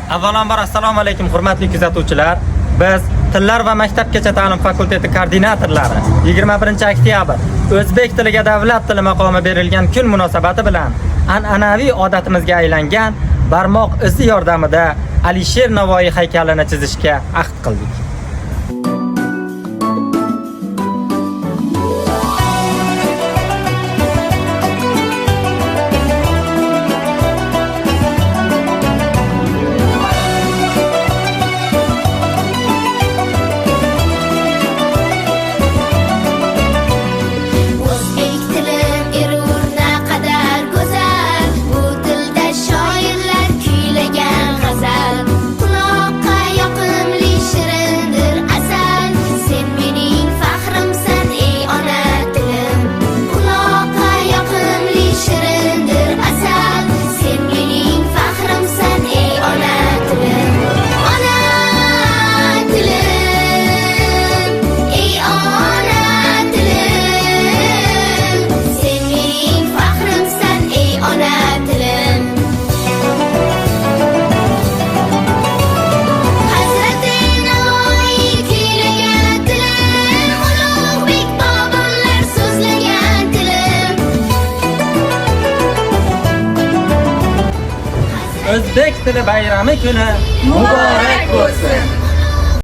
Avvalambor assalomu alaykum hurmatli kuzatuvchilar. Biz Tillar va maktabgacha ta'lim fakulteti koordinatorlari 21-oktyabr o'zbek tiliga davlat tili maqomi berilgan kun munosabati bilan an'anaviy odatimizga aylangan barmoq izi yordamida Alisher Navoiy haykalini chizishga ahd qildik. O'zbek tili bayrami kuni muborak bo'lsin.